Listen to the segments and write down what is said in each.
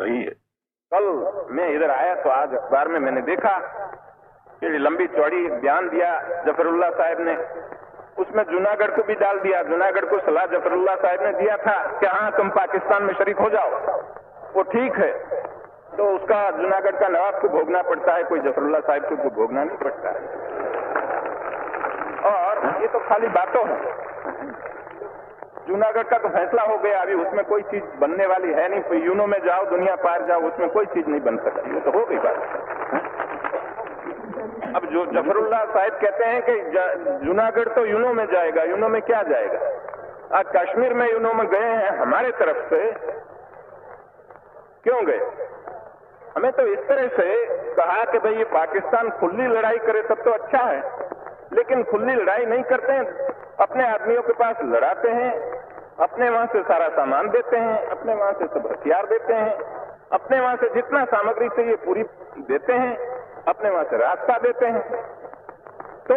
सही है। कल मैं इधर आया तो आज अखबार में मैंने देखा कि लंबी चौड़ी बयान दिया जफरुल्लाह साहब ने, उसमें जूनागढ़ को भी डाल दिया। जूनागढ़ को सलाह जफरुल्लाह साहब ने दिया था कि हाँ तुम पाकिस्तान में शरीक हो जाओ, वो ठीक है, तो उसका जूनागढ़ का नवाब को भोगना पड़ता है, कोई जफरुल्लाह साहब को भोगना नहीं पड़ता है। और ये तो खाली बातों है। जूनागढ़ का तो फैसला हो गया, अभी उसमें कोई चीज बनने वाली है नहीं। कोई यूनो में जाओ, दुनिया पार जाओ, उसमें कोई चीज नहीं बन सकती, वो तो हो गई बात। अब जो जफरुल्लाह साहब कहते हैं कि जूनागढ़ तो यूनो में जाएगा, यूनो में क्या जाएगा? आज कश्मीर में यूनो में गए हैं हमारे तरफ से, क्यों गए? हमें तो इस तरह से कहा कि भाई ये पाकिस्तान खुली लड़ाई करे तब तो अच्छा है, लेकिन खुली लड़ाई नहीं करते हैं, अपने आदमियों के पास लड़ाते हैं, अपने वहां से सारा सामान देते हैं, अपने वहां से सब हथियार देते हैं, अपने वहां से जितना सामग्री चाहिए पूरी देते हैं, अपने वहां से रास्ता देते हैं। तो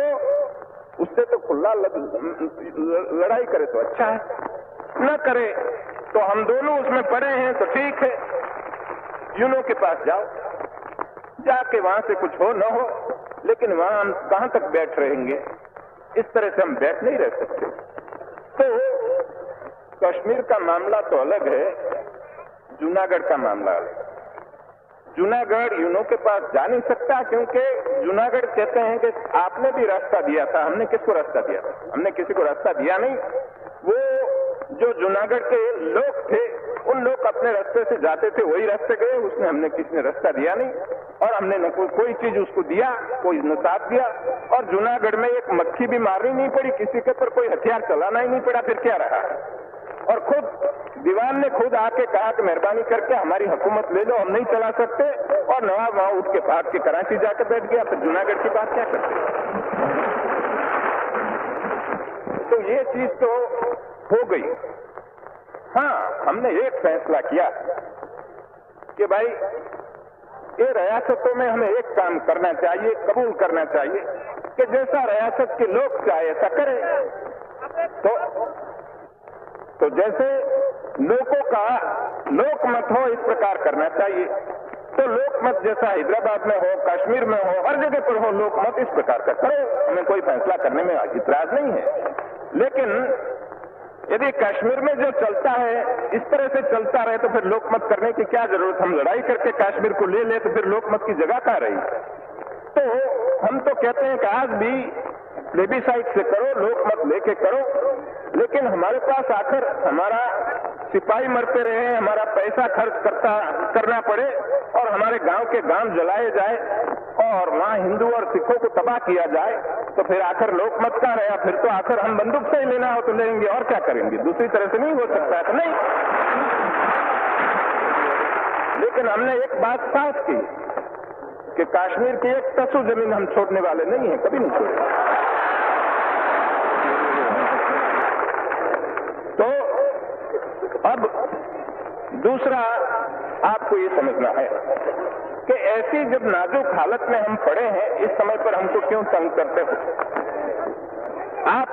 उससे तो खुला लड़ाई करे तो अच्छा है, न करे तो हम दोनों उसमें पड़े हैं तो ठीक है, यूनो के पास जाओ, जाके वहां से कुछ हो न हो, लेकिन वहां हम कहां तक बैठ रहेंगे? इस तरह से हम बैठ नहीं रह सकते। तो कश्मीर का मामला तो अलग है, जूनागढ़ का मामला अलग है। जूनागढ़ यूनो के पास जा नहीं सकता, क्योंकि जूनागढ़ कहते हैं कि आपने भी रास्ता दिया था। हमने किसको रास्ता दिया था? हमने किसी को रास्ता दिया नहीं। वो जो जूनागढ़ के लोग थे, उन लोग अपने रास्ते से जाते थे, वही रास्ते गए, उसने हमने किसी ने रास्ता दिया नहीं, और हमने न कोई चीज उसको दिया, कोई न साथ दिया। और जूनागढ़ में एक मक्खी भी मारनी नहीं पड़ी, किसी के ऊपर कोई हथियार चलाना ही नहीं पड़ा, फिर क्या रहा? और खुद दीवान ने खुद आके कहा कि मेहरबानी करके हमारी हुकूमत ले लो, हम नहीं चला सकते, और नवाब वहां उठ के भाग के कराची जाकर बैठ गया। फिर जूनागढ़ की बात क्या करते? तो ये चीज तो हो गई। हाँ, हमने एक फैसला किया कि भाई ये रियासतों में हमें एक काम करना चाहिए, कबूल करना चाहिए कि जैसा रियासत के लोग चाहे ऐसा करें। तो जैसे लोगों का लोकमत हो, इस प्रकार करना चाहिए। तो लोकमत जैसा हैदराबाद में हो, कश्मीर में हो, हर जगह पर हो लोकमत, इस प्रकार का करो। हमें कोई फैसला करने में इतराज नहीं है। लेकिन यदि कश्मीर में जो चलता है इस तरह से चलता रहे तो फिर लोकमत करने की क्या जरूरत? हम लड़ाई करके कश्मीर को ले ले तो फिर लोकमत की जगह कहाँ रही? तो हम तो कहते हैं कि आज भी प्लेबिसाइट से करो, लोकमत लेके करो, लेकिन हमारे पास आकर हमारा सिपाही मरते रहे, हमारा पैसा खर्च करना पड़े, और हमारे गांव के गांव जलाए जाए, और वहां हिंदू और सिखों को तबाह किया जाए, तो फिर आखिर लोकमत का रहा? फिर तो आखिर हम बंदूक से ही लेना हो तो लेंगे, और क्या करेंगे? दूसरी तरह से नहीं हो सकता है तो नहीं। लेकिन हमने एक बात साफ की कि कश्मीर की एक तसु जमीन हम छोड़ने वाले नहीं है, कभी नहीं छोड़ेंगे। तो अब दूसरा आपको ये समझना है कि ऐसी जब नाजुक हालत में हम पड़े हैं, इस समय पर हमको क्यों तंग करते हो? आप